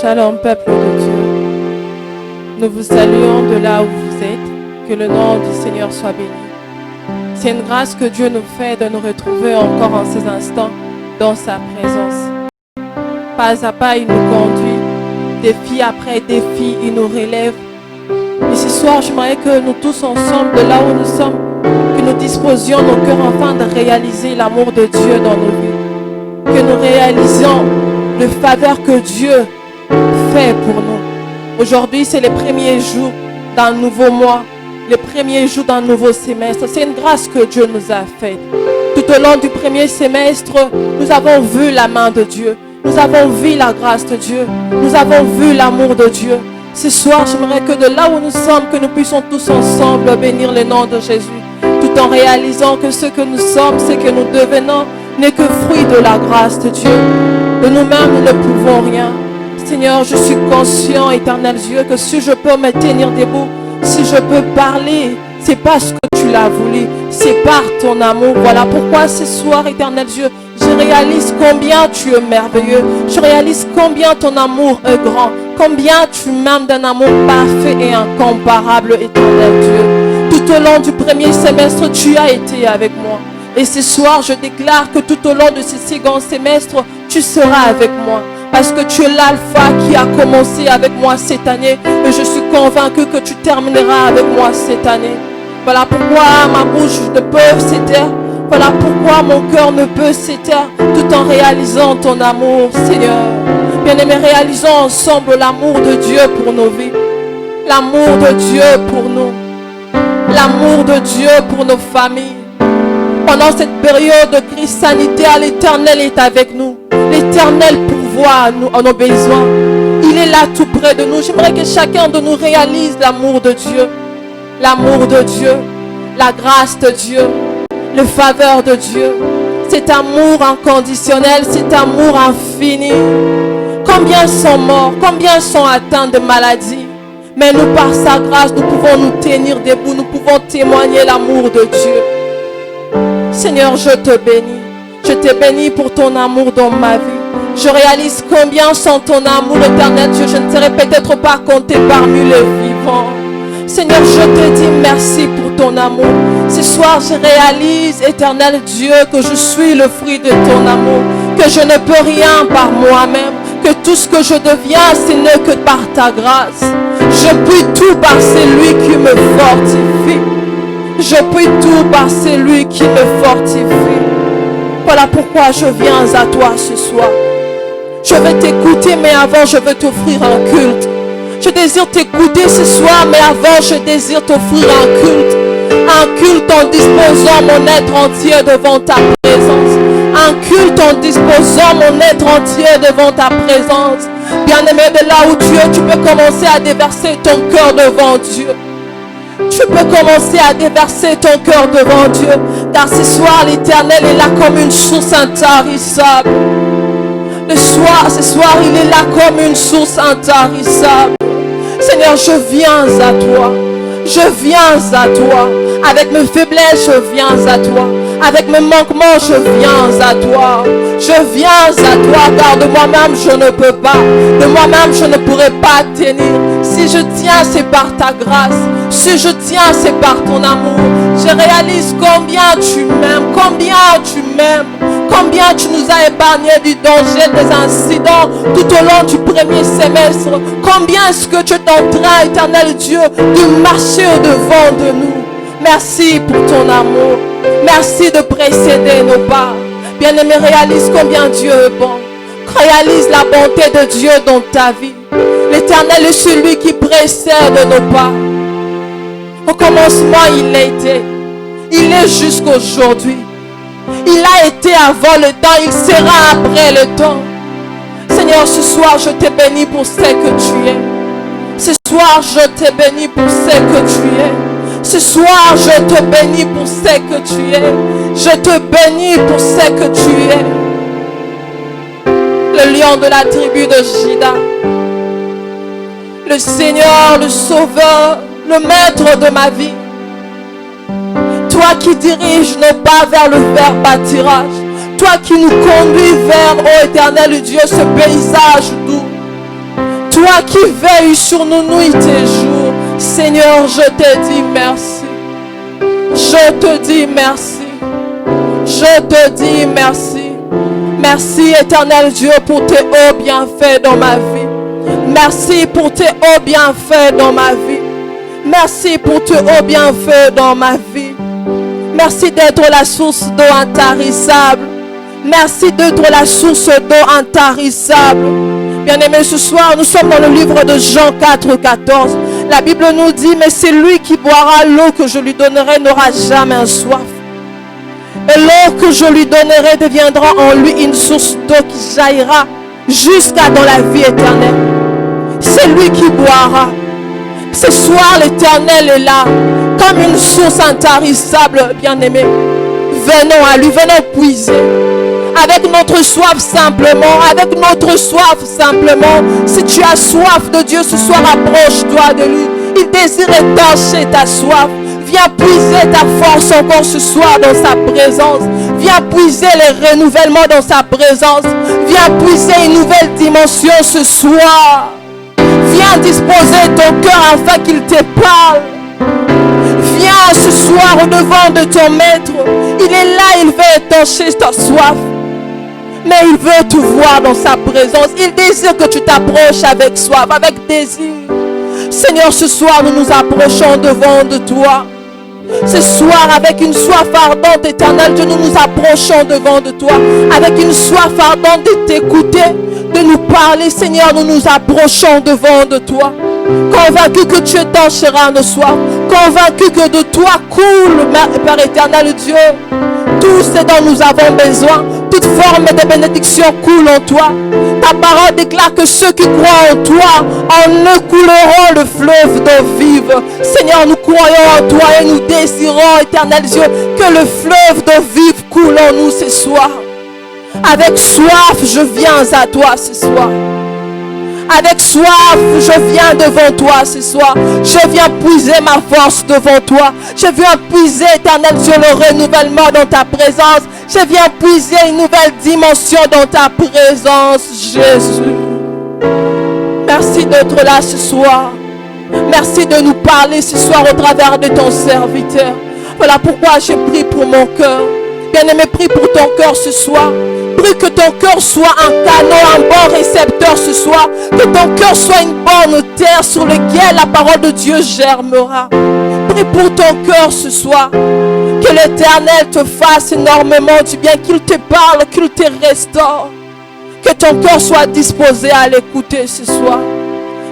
Shalom, peuple de Dieu. Nous vous saluons de là où vous êtes. Que le nom du Seigneur soit béni. C'est une grâce que Dieu nous fait de nous retrouver encore en ces instants dans sa présence. Pas à pas, il nous conduit. Défi après défi, il nous relève. Et ce soir, j'aimerais que nous tous ensemble, de là où nous sommes, que nous disposions nos cœurs afin de réaliser l'amour de Dieu dans nos vies. Que nous réalisions le faveur que Dieu fait pour nous. Aujourd'hui, c'est les premiers jours d'un nouveau mois, les premiers jours d'un nouveau semestre. C'est une grâce que Dieu nous a faite. Tout au long du premier semestre, nous avons vu la main de Dieu. Nous avons vu la grâce de Dieu. Nous avons vu l'amour de Dieu. Ce soir, j'aimerais que de là où nous sommes, que nous puissions tous ensemble bénir le nom de Jésus. Tout en réalisant que ce que nous sommes, ce que nous devenons, n'est que fruit de la grâce de Dieu. De nous-mêmes, nous ne pouvons rien. Seigneur, je suis conscient, éternel Dieu, que si je peux me tenir debout, si je peux parler, c'est parce que tu l'as voulu. C'est par ton amour. Voilà pourquoi ce soir, éternel Dieu, je réalise combien tu es merveilleux. Je réalise combien ton amour est grand. Combien tu m'aimes d'un amour parfait et incomparable, éternel Dieu. Tout au long du premier semestre, tu as été avec moi. Et ce soir, je déclare que tout au long de ce second semestre, tu seras avec moi. Parce que tu es l'alpha qui a commencé avec moi cette année. Et je suis convaincu que tu termineras avec moi cette année. Voilà pourquoi ma bouche ne peut s'éteindre. Voilà pourquoi mon cœur ne peut s'éteindre. Tout en réalisant ton amour, Seigneur. Bien-aimés, réalisons ensemble l'amour de Dieu pour nos vies. L'amour de Dieu pour nous. L'amour de Dieu pour nos familles. Pendant cette période de crise sanitaire, l'Éternel est avec nous. L'Éternel pourvoit à nos besoins. Il est là tout près de nous. J'aimerais que chacun de nous réalise l'amour de Dieu. L'amour de Dieu. La grâce de Dieu. La faveur de Dieu. Cet amour inconditionnel. Cet amour infini. Combien sont morts? Combien sont atteints de maladies? Mais nous, par sa grâce, nous pouvons nous tenir debout. Nous pouvons témoigner l'amour de Dieu. Seigneur, je te bénis. Je te bénis pour ton amour dans ma vie. Je réalise combien sont ton amour éternel, Dieu. Je ne serai peut-être pas compté parmi les vivants. Seigneur, je te dis merci pour ton amour. Ce soir, je réalise, éternel Dieu, que je suis le fruit de ton amour. Que je ne peux rien par moi-même. Que tout ce que je deviens, ce n'est que par ta grâce. Je puis tout par celui qui me fortifie. Je puis tout par celui qui me fortifie. Voilà pourquoi je viens à toi ce soir. Je vais t'écouter, mais avant je veux t'offrir un culte. Je désire t'écouter ce soir, mais avant je désire t'offrir un culte. Un culte en disposant mon être entier devant ta présence. Un culte en disposant mon être entier devant ta présence. Bien-aimé, de là où tu es, tu peux commencer à déverser ton cœur devant Dieu. Tu peux commencer à déverser ton cœur devant Dieu. Car ce soir, l'Éternel est là comme une source intarissable. Ce soir, il est là comme une source intarissable. Seigneur, je viens à toi. Je viens à toi. Avec mes faiblesses, je viens à toi. Avec mes manquements, je viens à toi. Je viens à toi, car de moi-même, je ne peux pas. De moi-même, je ne pourrai pas tenir. Si je tiens, c'est par ta grâce. Si je tiens, c'est par ton amour. Je réalise combien tu m'aimes. Combien tu m'aimes. Combien tu nous as épargné du danger, des incidents tout au long du premier semestre. Combien est-ce que tu es en train, éternel Dieu, de marcher au-devant de nous. Merci pour ton amour. Merci de précéder nos pas. Bien-aimé, réalise combien Dieu est bon. Réalise la bonté de Dieu dans ta vie. L'Éternel est celui qui précède nos pas. Au commencement, il a été. Il est jusqu'aujourd'hui. Il a été avant le temps. Il sera après le temps. Seigneur, ce soir, je te bénis pour ce que tu es. Ce soir, je te bénis pour ce que tu es. Ce soir, je te bénis pour ce que tu es. Je te bénis pour ce que tu es. Le lion de la tribu de Juda. Le Seigneur, le Sauveur, le Maître de ma vie. Toi qui diriges nos pas vers le vert pâturage. Toi qui nous conduis vers, ô éternel Dieu, ce paysage doux. Toi qui veilles sur nous nuit et jour. Seigneur, je te dis merci. Je te dis merci. Je te dis merci. Merci éternel Dieu pour tes hauts bienfaits dans ma vie. Merci pour tes hauts bienfaits dans ma vie. Merci pour tes hauts bienfaits dans ma vie. Merci d'être la source d'eau intarissable. Merci d'être la source d'eau intarissable. Bien-aimés, ce soir, nous sommes dans le livre de Jean 4,14. La Bible nous dit, mais c'est lui qui boira l'eau que je lui donnerai n'aura jamais soif. Et l'eau que je lui donnerai deviendra en lui une source d'eau qui jaillira jusqu'à dans la vie éternelle. C'est lui qui boira. Ce soir, l'Éternel est là, comme une source intarissable, bien-aimé. Venons à lui, venons puiser. Avec notre soif simplement, avec notre soif simplement. Si tu as soif de Dieu ce soir, approche-toi de lui. Il désire étancher ta soif. Viens puiser ta force encore ce soir dans sa présence. Viens puiser les renouvellements dans sa présence. Viens puiser une nouvelle dimension ce soir. Viens disposer ton cœur afin qu'il te parle. Viens ce soir au devant de ton maître. Il est là, il veut étancher ta soif. Mais il veut te voir dans sa présence. Il désire que tu t'approches avec soif, avec désir. Seigneur, ce soir, nous nous approchons devant de toi. Ce soir, avec une soif ardente, éternelle Dieu, nous nous approchons devant de toi. Avec une soif ardente de t'écouter, de nous parler. Seigneur, nous nous approchons devant de toi. Convaincu que tu étancheras nos soifs. Convaincu que de toi coule, Père éternel Dieu, tout ce dont nous avons besoin. Toute forme de bénédiction coule en toi. Ta parole déclare que ceux qui croient en toi, en eux couleront le fleuve d'eau vive. Seigneur, nous croyons en toi et nous désirons, éternel Dieu, que le fleuve d'eau vive coule en nous ce soir. Avec soif, je viens à toi ce soir. Avec soif, je viens devant toi ce soir. Je viens puiser ma force devant toi. Je viens puiser, éternel Dieu, le renouvellement dans ta présence. Je viens puiser une nouvelle dimension dans ta présence, Jésus. Merci d'être là ce soir. Merci de nous parler ce soir au travers de ton serviteur. Voilà pourquoi je prie pour mon cœur. Bien-aimé, prie pour ton cœur ce soir. Prie que ton cœur soit un canon, un bon récepteur ce soir. Que ton cœur soit une bonne terre sur laquelle la parole de Dieu germera. Prie pour ton cœur ce soir. Que l'Éternel te fasse énormément du bien. Qu'il te parle, qu'il te restaure. Que ton cœur soit disposé à l'écouter ce soir.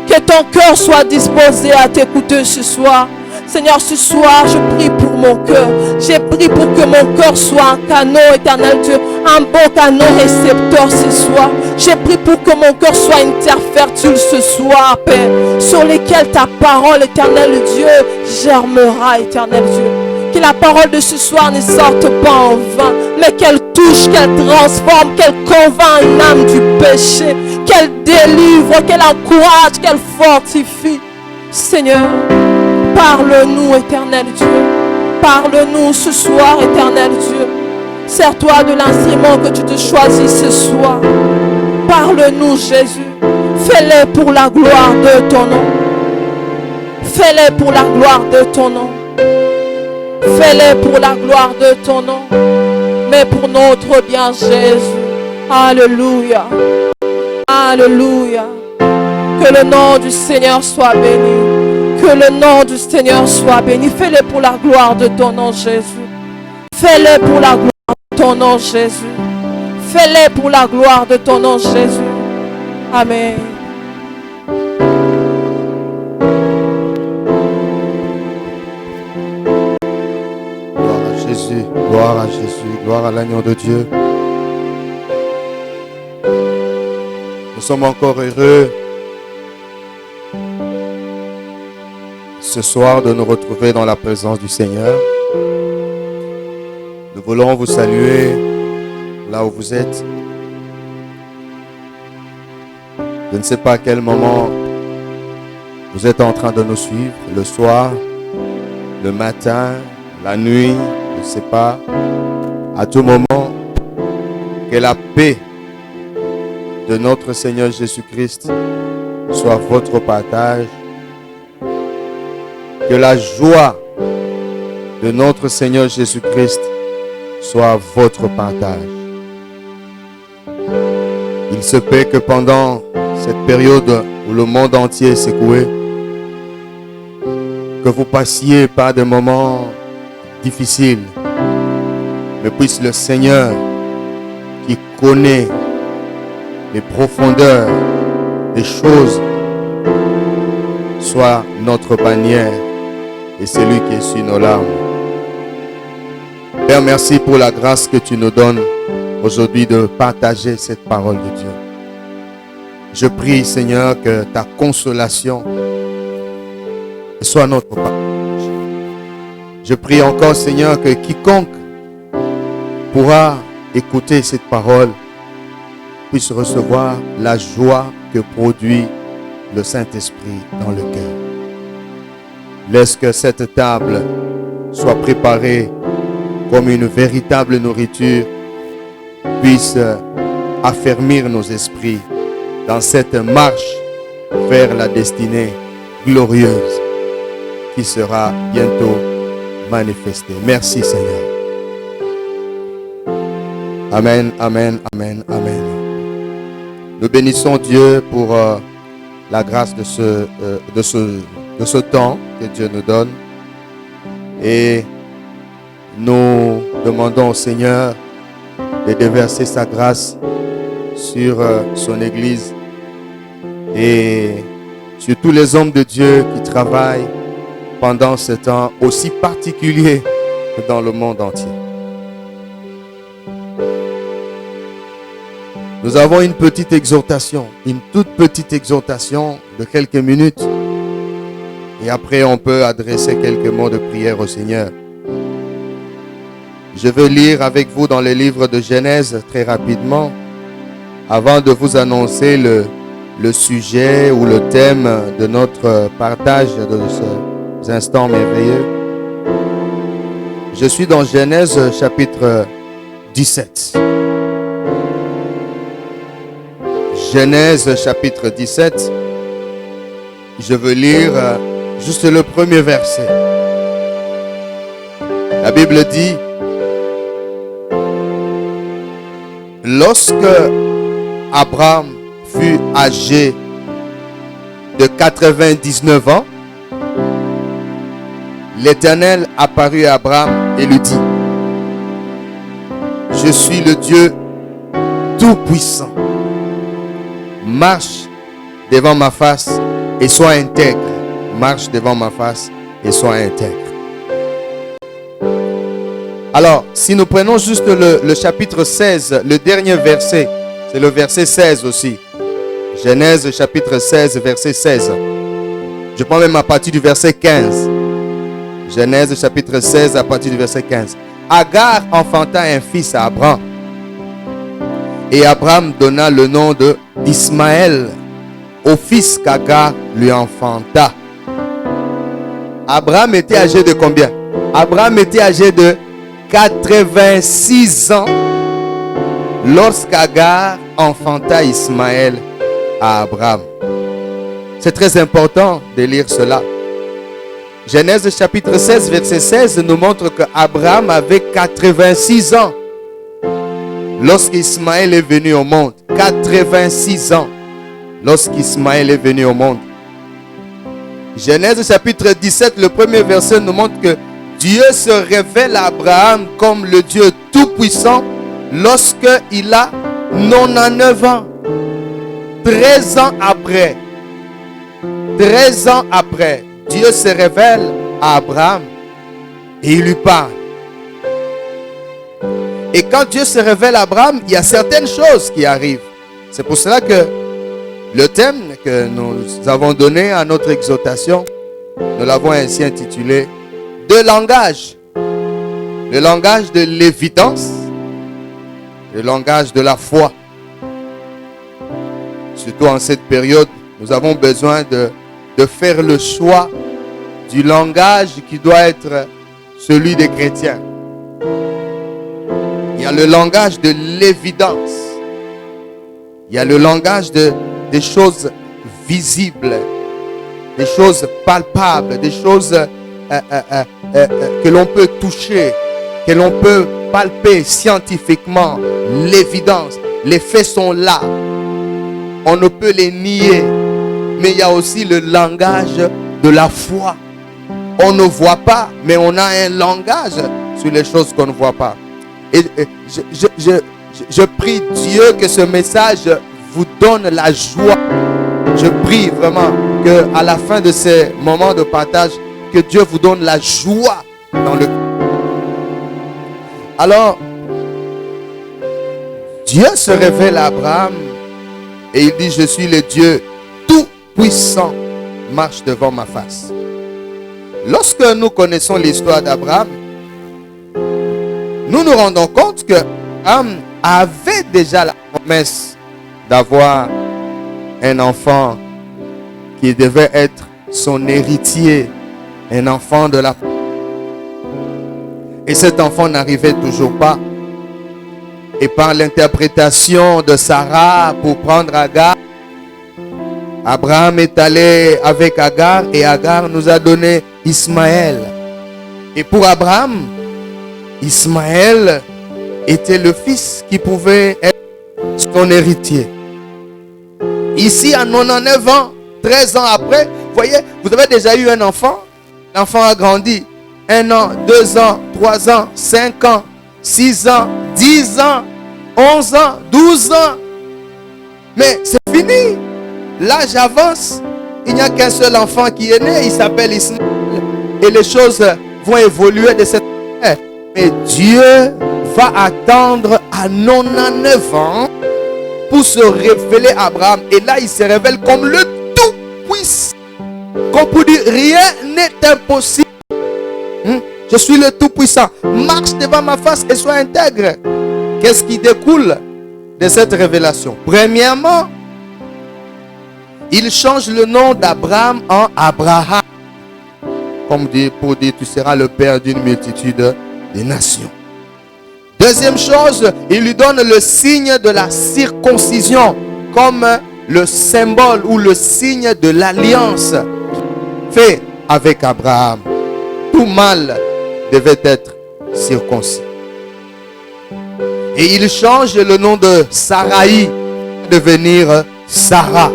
Que ton cœur soit disposé à t'écouter ce soir. Seigneur, ce soir, je prie pour mon cœur. J'ai prié pour que mon cœur soit un canon, éternel Dieu. Un bon canon récepteur ce soir. J'ai prié pour que mon cœur soit une terre fertile ce soir, Père. Sur lesquelles ta parole, éternel Dieu, germera, éternel Dieu. Que la parole de ce soir ne sorte pas en vain, mais qu'elle touche, qu'elle transforme, qu'elle convainc une âme du péché, qu'elle délivre, qu'elle encourage, qu'elle fortifie. Seigneur, parle-nous, éternel Dieu. Parle-nous ce soir, éternel Dieu. Sers-toi de l'instrument que tu te choisis ce soir. Parle-nous, Jésus. Fais-le pour la gloire de ton nom. Fais-le pour la gloire de ton nom. Fais-le pour la gloire de ton nom. Mais pour notre bien, Jésus. Alléluia. Alléluia. Que le nom du Seigneur soit béni. Que le nom du Seigneur soit béni. Fais-le pour la gloire de ton nom, Jésus. Fais-le pour la gloire de ton nom, Jésus. Fais-le pour la gloire de ton nom, Jésus. Amen. Gloire à Jésus, gloire à Jésus, gloire à l'agneau de Dieu. Nous sommes encore heureux ce soir de nous retrouver dans la présence du Seigneur. Nous voulons vous saluer là où vous êtes. Je ne sais pas à quel moment vous êtes en train de nous suivre, le soir, le matin, la nuit, je ne sais pas. À tout moment, que la paix de notre Seigneur Jésus-Christ soit votre partage. Que la joie de notre Seigneur Jésus-Christ soit votre partage. Il se peut que pendant cette période où le monde entier est secoué, que vous passiez par des moments difficiles, mais puisse le Seigneur qui connaît les profondeurs des choses soit notre bannière et celui qui essuie nos larmes. Père, merci pour la grâce que tu nous donnes aujourd'hui de partager cette parole de Dieu. Je prie, Seigneur, que ta consolation soit notre partage. Je prie encore, Seigneur, que quiconque pourra écouter cette parole puisse recevoir la joie que produit le Saint-Esprit dans le cœur. Laisse que cette table soit préparée comme une véritable nourriture, puisse affermir nos esprits dans cette marche vers la destinée glorieuse qui sera bientôt manifestée. Merci Seigneur. Amen, amen, amen, amen. Nous bénissons Dieu pour la grâce de ce temps que Dieu nous donne. Et nous demandons au Seigneur de déverser sa grâce sur son Église et sur tous les hommes de Dieu qui travaillent pendant ce temps aussi particulier dans le monde entier. Nous avons une petite exhortation, une toute petite exhortation de quelques minutes. Et après, on peut adresser quelques mots de prière au Seigneur. Je veux lire avec vous dans le livre de Genèse très rapidement, avant de vous annoncer le sujet ou le thème de notre partage de ces instants merveilleux. Je suis dans Genèse chapitre 17. Genèse chapitre 17. Je veux lire juste le premier verset. La Bible dit: lorsque Abraham fut âgé de 99 ans, l'Éternel apparut à Abraham et lui dit: je suis le Dieu Tout-Puissant. Marche devant ma face et sois intègre. Marche devant ma face et sois intègre. Alors, si nous prenons juste le chapitre 16, le dernier verset, c'est le verset 16 aussi. Genèse chapitre 16, verset 16. Je prends même à partir du verset 15. Genèse chapitre 16, à partir du verset 15. Agar enfanta un fils à Abraham. Et Abraham donna le nom d'Ismaël au fils qu'Agar lui enfanta. Abraham était âgé de combien? Abraham était âgé de 86 ans lorsqu'Agar enfanta Ismaël à Abraham. C'est très important de lire cela. Genèse chapitre 16, verset 16 nous montre qu'Abraham avait 86 ans lorsqu'Ismaël est venu au monde. 86 ans lorsqu'Ismaël est venu au monde. Genèse chapitre 17, le premier verset nous montre que Dieu se révèle à Abraham comme le Dieu Tout-Puissant lorsqu'il a 99 ans. 13 ans après. 13 ans après, Dieu se révèle à Abraham et il lui parle. Et quand Dieu se révèle à Abraham, il y a certaines choses qui arrivent. C'est pour cela que le thème que nous avons donné à notre exhortation, nous l'avons ainsi intitulé « Deux langages ». Le langage de l'évidence, le langage de la foi. Surtout en cette période, nous avons besoin de faire le choix du langage qui doit être celui des chrétiens. Il y a le langage de l'évidence. Il y a le langage des choses visibles, des choses palpables, des choses que l'on peut toucher, que l'on peut palper scientifiquement. L'évidence, les faits sont là. On ne peut les nier. Mais il y a aussi le langage de la foi. On ne voit pas, mais on a un langage sur les choses qu'on ne voit pas. Et je prie Dieu que ce message vous donne la joie. Je prie vraiment qu'à la fin de ces moments de partage, que Dieu vous donne la joie dans le... Alors, Dieu se révèle à Abraham et il dit, je suis le Dieu tout-puissant, marche devant ma face. Lorsque nous connaissons l'histoire d'Abraham, nous nous rendons compte que Abraham avait déjà la promesse d'avoir un enfant qui devait être son héritier, un enfant de la... Et cet enfant n'arrivait toujours pas. Et par l'interprétation de Sarah pour prendre Agar, Abraham est allé avec Agar et Agar nous a donné Ismaël. Et pour Abraham, Ismaël était le fils qui pouvait être son héritier. Ici, à 99 ans, 13 ans après, vous voyez, vous avez déjà eu un enfant. L'enfant a grandi. 1 an, 2 ans, 3 ans, 5 ans, 6 ans, 10 ans, 11 ans, 12 ans. Mais c'est fini. L'âge avance. Il n'y a qu'un seul enfant qui est né. Il s'appelle Ismaël. Et les choses vont évoluer de cette manière. Mais Dieu va attendre à 99 ans pour se révéler à Abraham. Et là, il se révèle comme le tout-puissant. Comme pour dire, rien n'est impossible. Je suis le tout-puissant. Marche devant ma face et sois intègre. Qu'est-ce qui découle de cette révélation? Premièrement, il change le nom d'Abraham en Abraham. Comme dit, pour dire, tu seras le père d'une multitude de nations. Deuxième chose, il lui donne le signe de la circoncision comme le symbole ou le signe de l'alliance fait avec Abraham. Tout mâle devait être circoncis. Et il change le nom de Saraï pour devenir Sarah.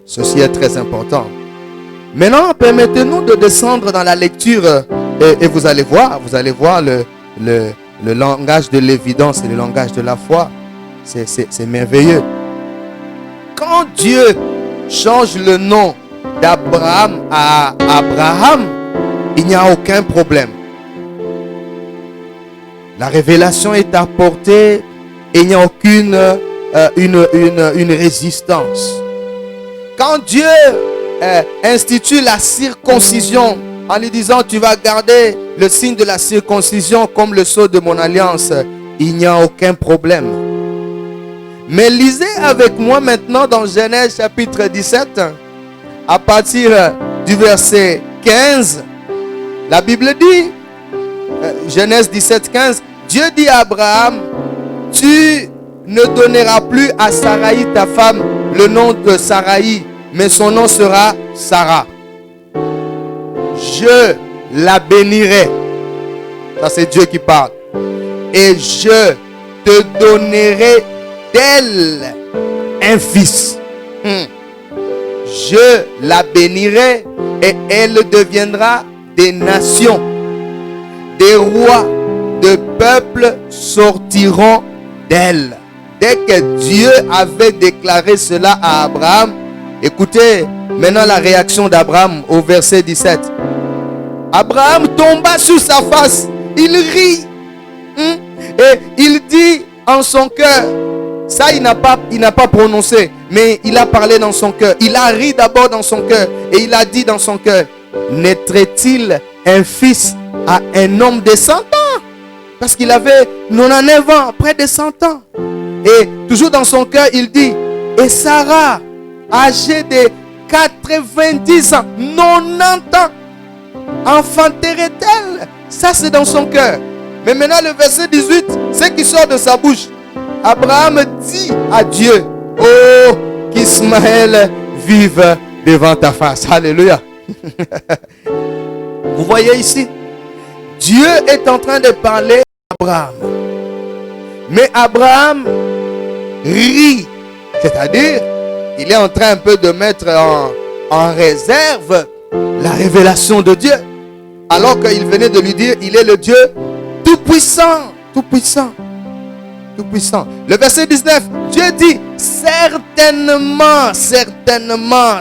Ceci est très important. Maintenant, permettez-nous de descendre dans la lecture et vous allez voir le langage de l'évidence et le langage de la foi. C'est merveilleux. Quand Dieu change le nom d'Abraham à Abraham, il n'y a aucun problème. La révélation est apportée et il n'y a aucune une résistance. Quand Dieu institue la circoncision en lui disant tu vas garder le signe de la circoncision comme le sceau de mon alliance, il n'y a aucun problème. Mais lisez avec moi maintenant dans Genèse chapitre 17 à partir du verset 15. La Bible dit, Genèse 17, 15, Dieu dit à Abraham, tu ne donneras plus à Saraï ta femme le nom de Saraï, mais son nom sera Sarah. Je la bénirai. Ça c'est Dieu qui parle. Et je te donnerai d'elle un fils. Je la bénirai et elle deviendra des nations. Des rois de peuples sortiront d'elle. Dès que Dieu avait déclaré cela à Abraham, écoutez maintenant la réaction d'Abraham au verset 17. Abraham tomba sur sa face, il rit et il dit en son cœur, ça il n'a pas prononcé, mais il a parlé dans son cœur. Il a ri d'abord dans son cœur et il a dit dans son cœur, naîtrait-il un fils à un homme de 100 ans? Parce qu'il avait 99 ans, près de 100 ans. Et toujours dans son cœur, il dit, et Sarah, âgée de 90 ans, 90 ans, enfanterait-elle? Ça c'est dans son cœur. Mais maintenant le verset 18, ce qui sort de sa bouche. Abraham dit à Dieu, oh, qu'Ismaël vive devant ta face. Alléluia. Vous voyez ici, Dieu est en train de parler à Abraham. Mais Abraham rit. C'est-à-dire, il est en train un peu de mettre en réserve la révélation de Dieu. Alors qu'il venait de lui dire, il est le Dieu tout-puissant. Tout-puissant. Tout-puissant. Le verset 19, Dieu dit, certainement,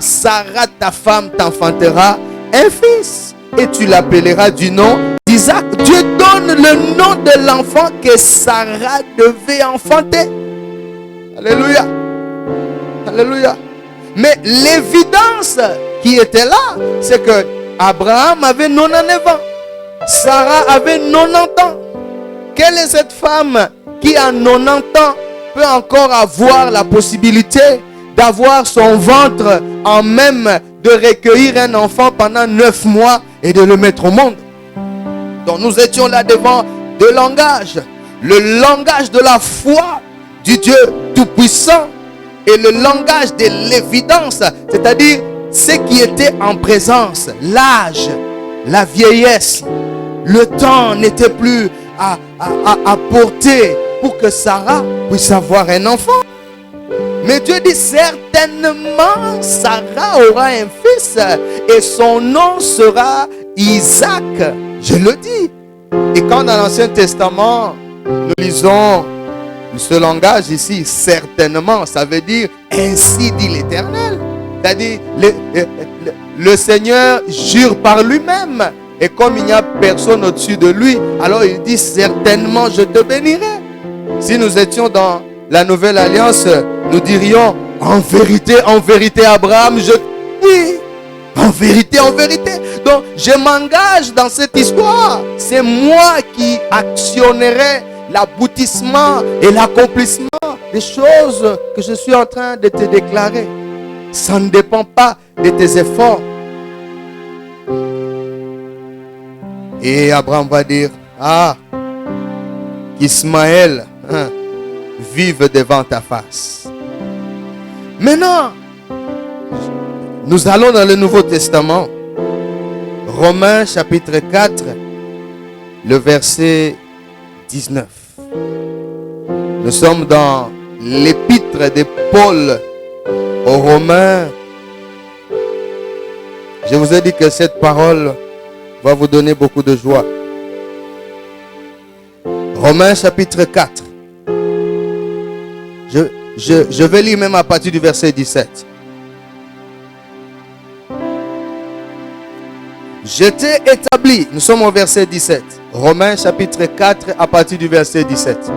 Sarah, ta femme, t'enfantera un fils. Et tu l'appelleras du nom d'Isaac. Dieu donne le nom de l'enfant que Sarah devait enfanter. Alléluia. Alléluia. Mais l'évidence qui était là, c'est que Abraham avait 99 ans. Sarah avait 90 ans. Quelle est cette femme qui à 90 ans peut encore avoir la possibilité d'avoir son ventre en même de recueillir un enfant pendant 9 mois et de le mettre au monde? Donc nous étions là devant deux langages. Le langage de la foi du Dieu Tout-Puissant et le langage de l'évidence, c'est-à-dire ce qui était en présence, l'âge, la vieillesse. Le temps n'était plus à porter pour que Sarah puisse avoir un enfant. Mais Dieu dit certainement Sarah aura un fils et son nom sera Isaac. Je le dis. Et quand dans l'Ancien Testament, nous lisons ce langage ici, certainement, ça veut dire ainsi dit l'Éternel. C'est-à-dire le Seigneur jure par lui-même. Et comme il n'y a personne au-dessus de lui, alors il dit certainement je te bénirai. Si nous étions dans la nouvelle alliance, nous dirions en vérité Abraham, je te dis. En vérité. Donc je m'engage dans cette histoire. C'est moi qui actionnerai l'aboutissement et l'accomplissement des choses que je suis en train de te déclarer. Ça ne dépend pas de tes efforts. Et Abraham va dire, qu'Ismaël vive devant ta face. Maintenant, nous allons dans le Nouveau Testament. Romains chapitre 4, le verset 19. Nous sommes dans l'épître de Paul aux Romains. Je vous ai dit que cette parole va vous donner beaucoup de joie. Romains chapitre 4. Je vais lire même à partir du verset 17. J'étais établi, nous sommes au verset 17. Romains chapitre 4 à partir du verset 17.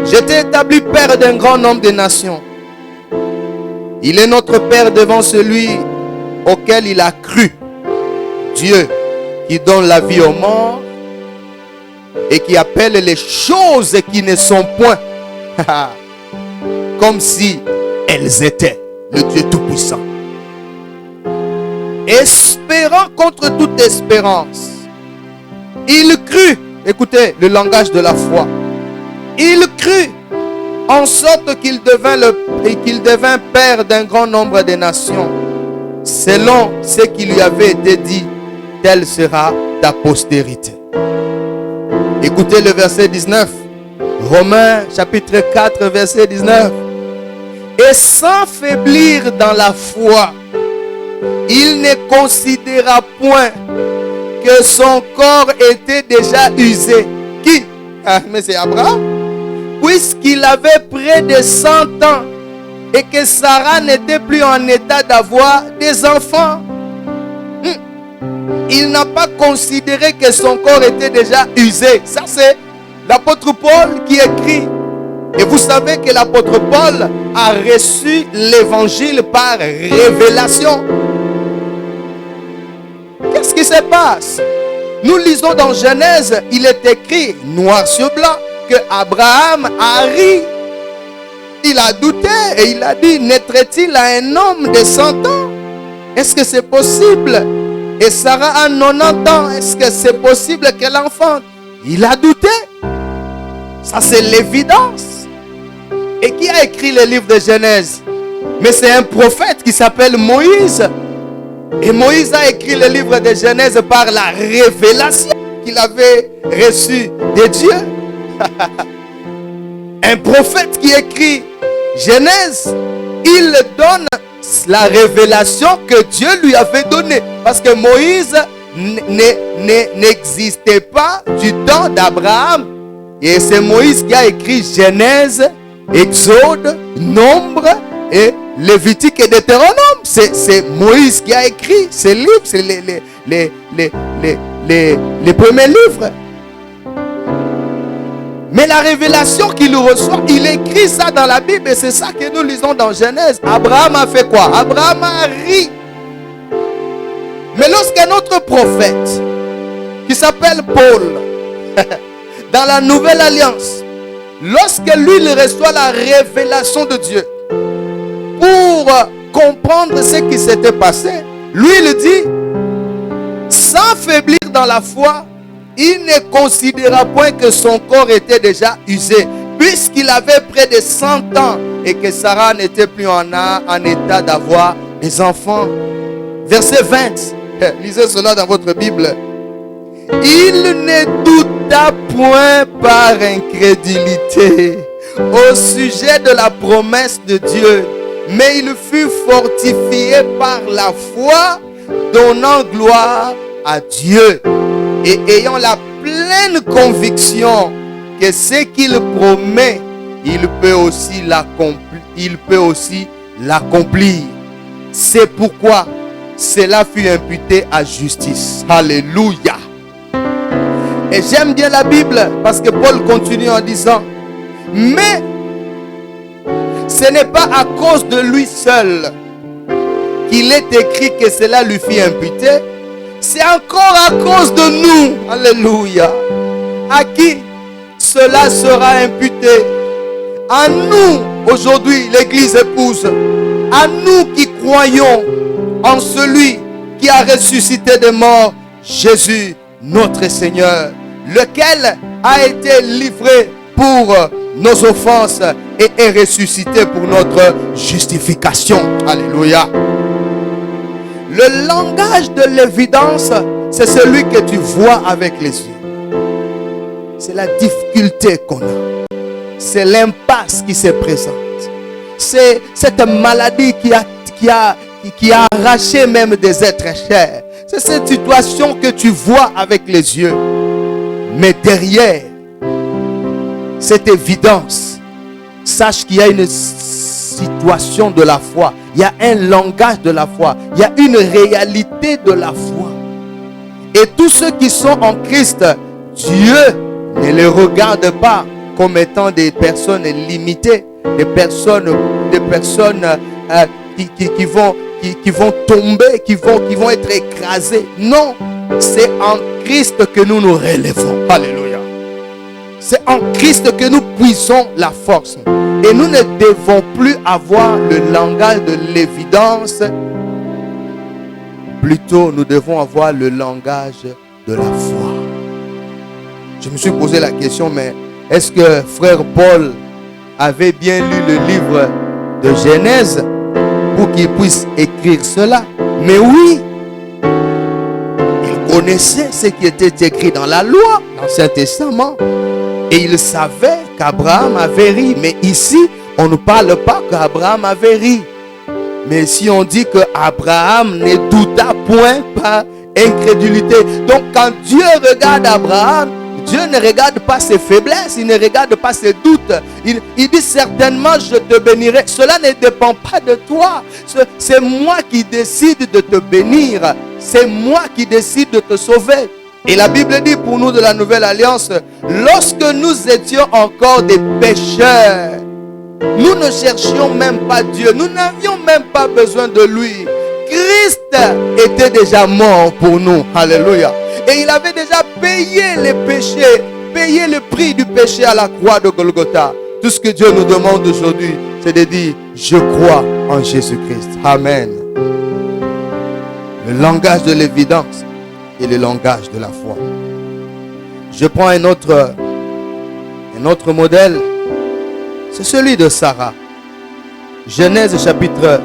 J'étais établi père d'un grand nombre de nations. Il est notre père devant celui auquel il a cru. Dieu qui donne la vie aux morts et qui appelle les choses qui ne sont point comme si elles étaient. Le Dieu Tout-Puissant. Espérant contre toute espérance. Il crut. Écoutez le langage de la foi. Il crut en sorte qu'il devint père d'un grand nombre de nations. Selon ce qui lui avait été dit, telle sera ta postérité. Écoutez le verset 19. Romains chapitre 4 verset 19. Et sans faiblir dans la foi, il ne considéra point que son corps était déjà usé. Qui? Mais c'est Abraham. Puisqu'il avait près de 100 ans et que Sarah n'était plus en état d'avoir des enfants. Il n'a pas considéré que son corps était déjà usé. Ça c'est l'apôtre Paul qui écrit. Et vous savez que l'apôtre Paul a reçu l'évangile par révélation. Qu'est-ce qui se passe? Nous lisons dans Genèse, il est écrit noir sur blanc que Abraham a ri. Il a douté et il a dit, naîtrait-il à un homme de 100 ans? Est-ce que c'est possible? Et Sarah a 90 ans. Est-ce que c'est possible qu'elle enfante? Il a douté. Ça c'est l'évidence. Et qui a écrit le livre de Genèse? Mais c'est un prophète qui s'appelle Moïse. Et Moïse a écrit le livre de Genèse par la révélation qu'il avait reçue de Dieu. Un prophète qui écrit Genèse, il donne la révélation que Dieu lui avait donnée. Parce que Moïse n'existait pas du temps d'Abraham. Et c'est Moïse qui a écrit Genèse, Exode, Nombre et Lévitique et Deutéronome. C'est Moïse qui a écrit ces livres, c'est les premiers livres. Mais la révélation qu'il reçoit, il écrit ça dans la Bible et c'est ça que nous lisons dans Genèse. Abraham a fait quoi? Abraham a ri. Mais lorsqu'un autre prophète qui s'appelle Paul, dans la Nouvelle Alliance, lorsque lui il reçoit la révélation de Dieu pour comprendre ce qui s'était passé, lui il dit, sans faiblir dans la foi, il ne considéra point que son corps était déjà usé, puisqu'il avait près de 100 ans et que Sarah n'était plus en état d'avoir des enfants. Verset 20, lisez cela dans votre Bible. Il ne douta point par incrédulité au sujet de la promesse de Dieu, mais il fut fortifié par la foi, donnant gloire à Dieu et ayant la pleine conviction que ce qu'il promet, il peut aussi l'accomplir. C'est pourquoi cela fut imputé à justice. Alléluia. Et j'aime bien la Bible parce que Paul continue en disant, mais ce n'est pas à cause de lui seul qu'il est écrit que cela lui fut imputé. C'est encore à cause de nous. Alléluia. À qui cela sera imputé? À nous, aujourd'hui, l'Église épouse. À nous qui croyons en celui qui a ressuscité des morts, Jésus, notre Seigneur, lequel a été livré pour nos offenses et est ressuscité pour notre justification. Alléluia. Le langage de l'évidence, c'est celui que tu vois avec les yeux. C'est la difficulté qu'on a. C'est l'impasse qui se présente. C'est cette maladie qui a arraché même des êtres chers. C'est cette situation que tu vois avec les yeux. Mais derrière cette évidence, sache qu'il y a une situation de la foi. Il y a un langage de la foi. Il y a une réalité de la foi. Et tous ceux qui sont en Christ, Dieu ne les regarde pas comme étant des personnes limitées, des personnes qui vont tomber, qui vont être écrasées. Non, c'est en Christ que nous nous relevons. Alléluia. C'est en Christ que nous puisons la force. Et nous ne devons plus avoir le langage de l'évidence. Plutôt, nous devons avoir le langage de la foi. Je me suis posé la question, mais est-ce que frère Paul avait bien lu le livre de Genèse pour qu'il puisse écrire cela? Mais oui, il connaissait ce qui était écrit dans la loi, l'Ancien Testament. Et il savait qu'Abraham avait ri. Mais ici, on ne parle pas qu'Abraham avait ri. Mais si on dit qu'Abraham ne douta point par incrédulité. Donc quand Dieu regarde Abraham, Dieu ne regarde pas ses faiblesses, il ne regarde pas ses doutes. Il dit certainement je te bénirai. Cela ne dépend pas de toi. C'est moi qui décide de te bénir. C'est moi qui décide de te sauver. Et la Bible dit pour nous de la Nouvelle Alliance, lorsque nous étions encore des pécheurs, nous ne cherchions même pas Dieu. Nous n'avions même pas besoin de lui. Christ était déjà mort pour nous. Alléluia. Et il avait déjà payé les péchés, payé le prix du péché à la croix de Golgotha. Tout ce que Dieu nous demande aujourd'hui, c'est de dire, je crois en Jésus-Christ. Amen. Le langage de l'évidence et le langage de la foi. Je prends un autre modèle. C'est celui de Sarah. Genèse chapitre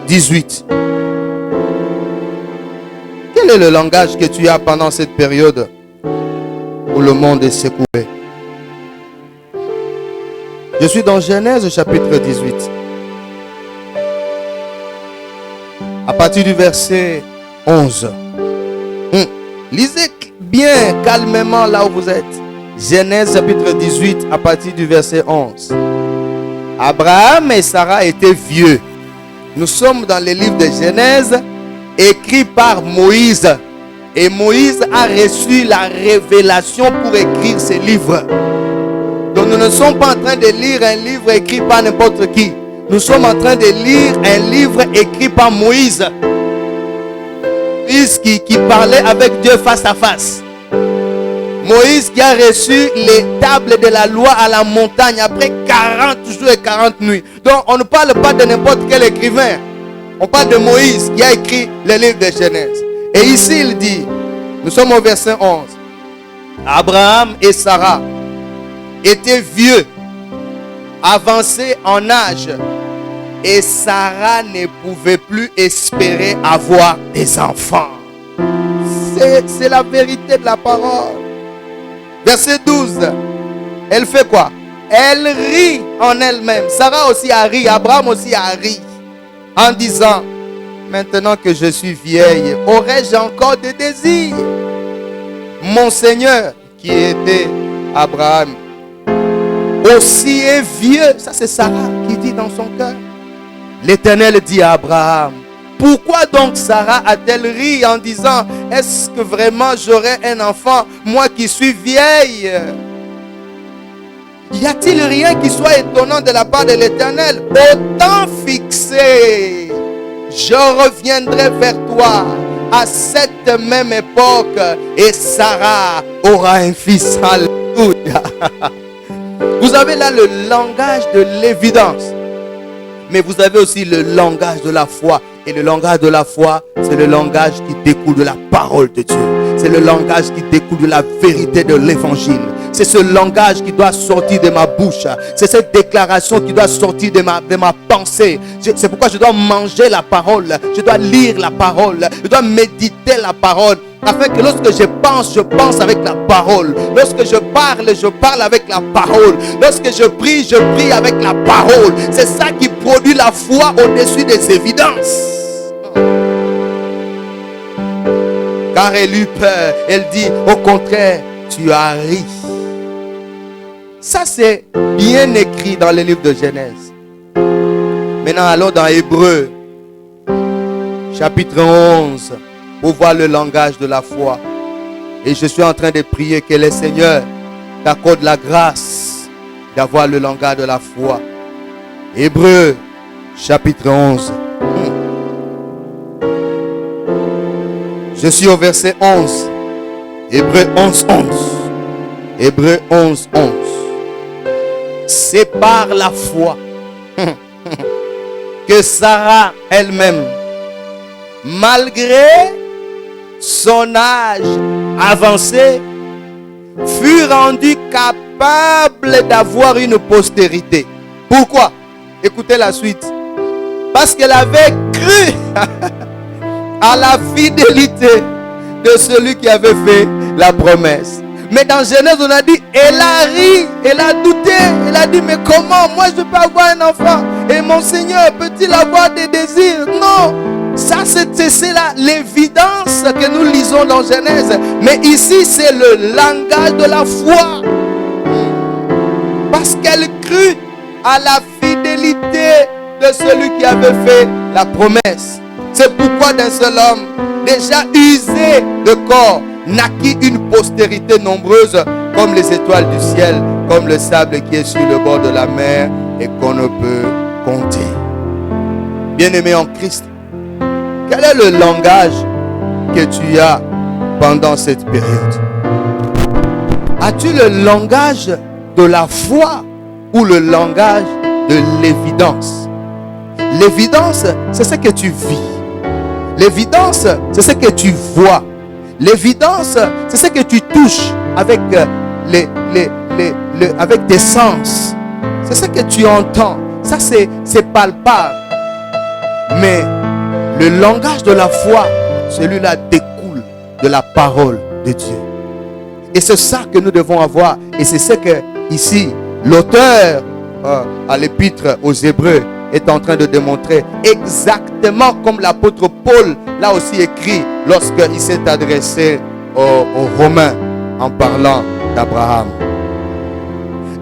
18. Quel est le langage que tu as pendant cette période où le monde est secoué? Je suis dans Genèse chapitre 18. À partir du verset 11. Lisez bien calmement là où vous êtes. Genèse chapitre 18 à partir du verset 11. Abraham et Sarah étaient vieux. Nous sommes dans le livre de Genèse écrit par Moïse. Et Moïse a reçu la révélation pour écrire ce livre. Donc nous ne sommes pas en train de lire un livre écrit par n'importe qui. Nous sommes en train de lire un livre écrit par Moïse. Moïse qui parlait avec Dieu face à face. Moïse qui a reçu les tables de la loi à la montagne après 40 jours et 40 nuits. Donc on ne parle pas de n'importe quel écrivain. On parle de Moïse qui a écrit le livre de Genèse. Et ici il dit, nous sommes au verset 11. Abraham et Sarah étaient vieux, avancés en âge. Et Sarah ne pouvait plus espérer avoir des enfants. C'est la vérité de la parole. Verset 12. Elle fait quoi? Elle rit en elle-même. Sarah aussi a ri. Abraham aussi a ri. En disant, maintenant que je suis vieille, aurais-je encore des désirs? Mon Seigneur, qui était Abraham, aussi est vieux. Ça c'est Sarah qui dit dans son cœur. L'Éternel dit à Abraham, pourquoi donc Sarah a-t-elle ri en disant, est-ce que vraiment j'aurai un enfant, moi qui suis vieille? Y a-t-il rien qui soit étonnant de la part de l'Éternel? Au temps fixé, je reviendrai vers toi à cette même époque et Sarah aura un fils. Alléluia. Vous avez là le langage de l'évidence. Mais vous avez aussi le langage de la foi. Et le langage de la foi, c'est le langage qui découle de la parole de Dieu. C'est le langage qui découle de la vérité de l'évangile. C'est ce langage qui doit sortir de ma bouche. C'est cette déclaration qui doit sortir de ma pensée. C'est pourquoi je dois manger la parole. Je dois lire la parole. Je dois méditer la parole. Afin que lorsque je pense avec la parole. Lorsque je parle avec la parole. Lorsque je prie avec la parole. C'est ça qui produit la foi au-dessus des évidences. Car elle eut peur. Elle dit, au contraire, tu as ri. Ça c'est bien écrit dans le livre de Genèse. Maintenant allons dans Hébreux chapitre 11 pour voir le langage de la foi. Et je suis en train de prier que le Seigneur t'accorde la grâce d'avoir le langage de la foi. Hébreux chapitre 11. Je suis au verset 11. Hébreux 11, 11. Hébreux 11, 11. C'est par la foi que Sarah elle-même, malgré son âge avancé, fut rendue capable d'avoir une postérité. Pourquoi? Écoutez la suite. Parce qu'elle avait cru à la fidélité de celui qui avait fait la promesse. Mais dans Genèse, on a dit, elle a ri, elle a douté, elle a dit, mais comment, moi je peux avoir un enfant? Et mon Seigneur, peut-il avoir des désirs? Non, ça c'est l'évidence que nous lisons dans Genèse. Mais ici, c'est le langage de la foi. Parce qu'elle crut à la fidélité de celui qui avait fait la promesse. C'est pourquoi d'un seul homme, déjà usé de corps, naquit une postérité nombreuse comme les étoiles du ciel, comme le sable qui est sur le bord de la mer et qu'on ne peut compter. Bien-aimé en Christ, quel est le langage que tu as pendant cette période? As-tu le langage de la foi ou le langage de l'évidence? L'évidence, c'est ce que tu vis. L'évidence, c'est ce que tu vois. L'évidence, c'est ce que tu touches avec, avec tes sens. C'est ce que tu entends. Ça, c'est palpable. Mais le langage de la foi, celui-là découle de la parole de Dieu. Et c'est ça que nous devons avoir. Et c'est ce que ici, l'auteur à l'épître aux Hébreux est en train de démontrer, exactement comme l'apôtre Paul l'a aussi écrit lorsqu'il s'est adressé aux Romains en parlant d'Abraham.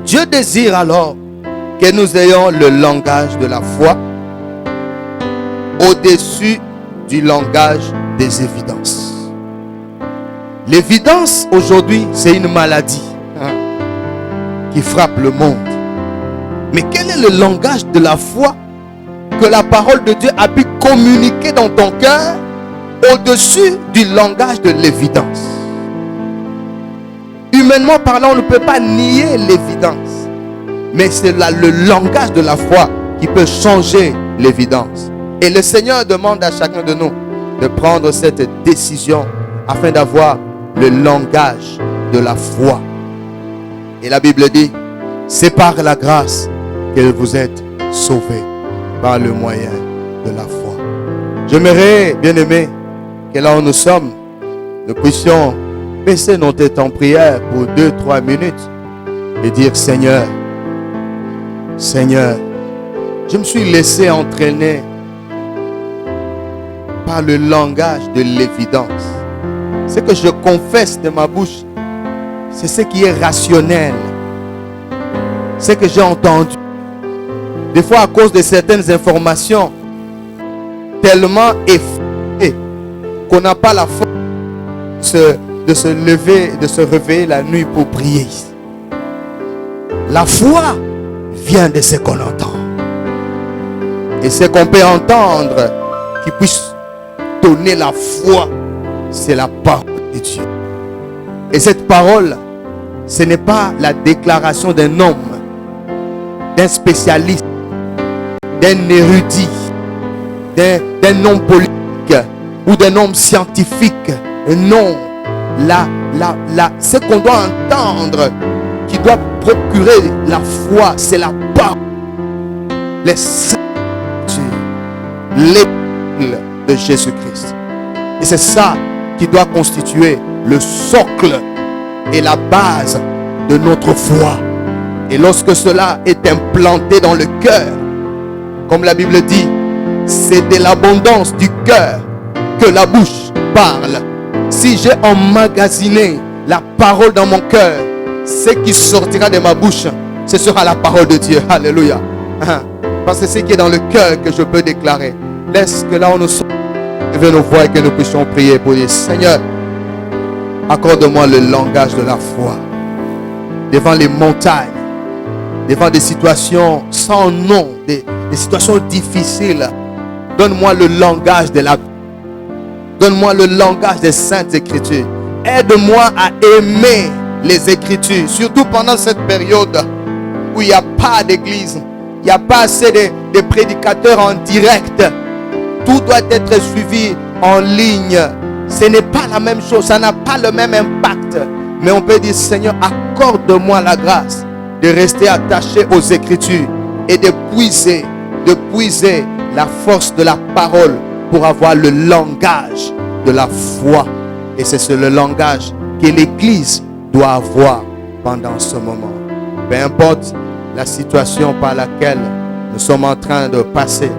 Dieu désire alors que nous ayons le langage de la foi au-dessus du langage des évidences. L'évidence aujourd'hui, c'est une maladie qui frappe le monde. Mais quel est le langage de la foi que la parole de Dieu a pu communiquer dans ton cœur au-dessus du langage de l'évidence? Humainement parlant, on ne peut pas nier l'évidence. Mais c'est le langage de la foi qui peut changer l'évidence. Et le Seigneur demande à chacun de nous de prendre cette décision afin d'avoir le langage de la foi. Et la Bible dit, c'est par la grâce que vous êtes sauvés, par le moyen de la foi. J'aimerais, bien-aimés, que là où nous sommes, nous puissions baisser nos têtes en prière pour 2-3 minutes et dire, Seigneur, Seigneur, je me suis laissé entraîner par le langage de l'évidence. Ce que je confesse de ma bouche, c'est ce qui est rationnel. Ce que j'ai entendu. Des fois, à cause de certaines informations tellement effrayées qu'on n'a pas la force de se lever, de se réveiller la nuit pour prier. La foi vient de ce qu'on entend. Et ce qu'on peut entendre qui puisse donner la foi, c'est la parole de Dieu. Et cette parole, ce n'est pas la déclaration d'un homme, d'un spécialiste, d'un érudit, d'un homme politique ou d'un homme scientifique. Non, ce qu'on doit entendre, qui doit procurer la foi, c'est la parole, les saints, l'évangile de Jésus-Christ. Et c'est ça qui doit constituer le socle et la base de notre foi. Et lorsque cela est implanté dans le cœur, comme la Bible dit, c'est de l'abondance du cœur que la bouche parle. Si j'ai emmagasiné la parole dans mon cœur, ce qui sortira de ma bouche, ce sera la parole de Dieu. Alléluia. Parce que c'est ce qui est dans le cœur que je peux déclarer. Laisse que là où nous sommes, levez nos voix et que nous puissions prier pour dire, Seigneur, accorde-moi le langage de la foi. Devant les montagnes, devant des situations sans nom, des situations difficiles, donne-moi le langage de la Bible. Donne-moi le langage des Saintes Écritures. Aide-moi à aimer les Écritures, surtout pendant cette période où il n'y a pas d'église, il n'y a pas assez de prédicateurs en direct. Tout doit être suivi en ligne. Ce n'est pas la même chose, ça n'a pas le même impact. Mais on peut dire, Seigneur, accorde-moi la grâce de rester attaché aux Écritures et de puiser la force de la parole pour avoir le langage de la foi. Et c'est le langage que l'Église doit avoir pendant ce moment. Peu importe la situation par laquelle nous sommes en train de passer,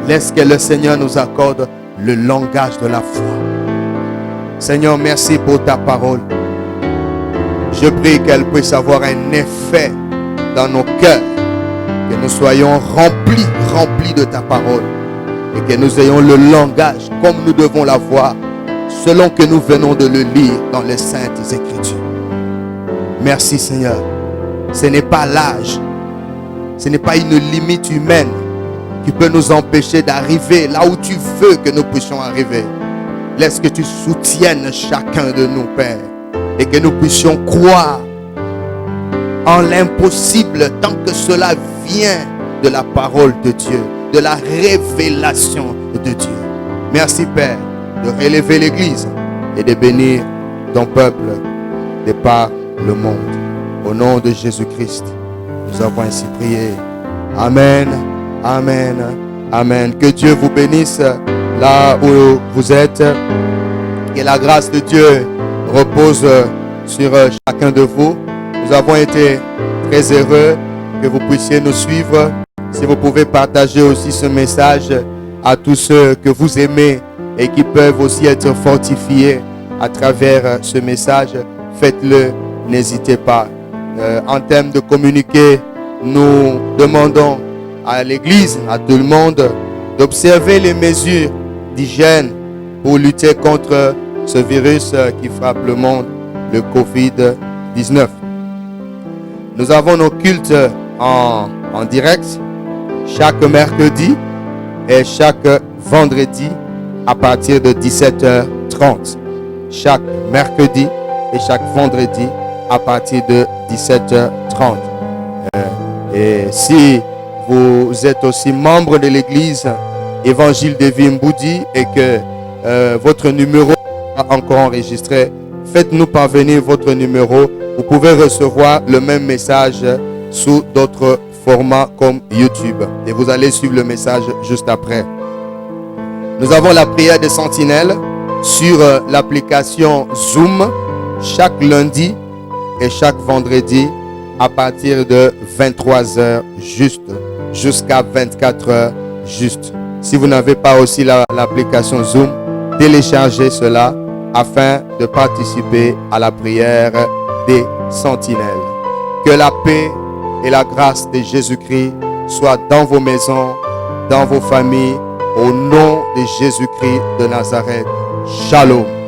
laisse que le Seigneur nous accorde le langage de la foi. Seigneur, merci pour ta parole. Je prie qu'elle puisse avoir un effet dans nos cœurs, que nous soyons remplis de ta parole et que nous ayons le langage comme nous devons l'avoir, selon que nous venons de le lire dans les Saintes Écritures. Merci Seigneur. Ce n'est pas l'âge, ce n'est pas une limite humaine qui peut nous empêcher d'arriver là où tu veux que nous puissions arriver. Laisse que tu soutiennes chacun de nous, Père, et que nous puissions croire en l'impossible tant que cela vient de la parole de Dieu, de la révélation de Dieu. Merci, Père, de relever l'Église et de bénir ton peuple de par le monde. Au nom de Jésus-Christ, nous avons ainsi prié. Amen. Amen. Amen. Que Dieu vous bénisse là où vous êtes. Que la grâce de Dieu repose sur chacun de vous. Nous avons été très heureux que vous puissiez nous suivre. Si vous pouvez partager aussi ce message à tous ceux que vous aimez et qui peuvent aussi être fortifiés à travers ce message, faites-le, n'hésitez pas. En termes de communiquer, nous demandons à l'Église, à tout le monde, d'observer les mesures d'hygiène pour lutter contre ce virus qui frappe le monde, le Covid-19. Nous avons nos cultes en direct chaque mercredi et chaque vendredi à partir de 17h30. Chaque mercredi et chaque vendredi à partir de 17h30. Et si vous êtes aussi membre de l'église Évangile de Vie Mboudi et que votre numéro est encore enregistré, faites-nous parvenir votre numéro. Vous pouvez recevoir le même message sous d'autres formats comme YouTube. Et vous allez suivre le message juste après. Nous avons la prière des sentinelles sur l'application Zoom chaque lundi et chaque vendredi à partir de 23h juste jusqu'à 24h juste. Si vous n'avez pas aussi l'application Zoom, téléchargez cela afin de participer à la prière des sentinelles. Que la paix et la grâce de Jésus-Christ soient dans vos maisons, dans vos familles, au nom de Jésus-Christ de Nazareth. Shalom.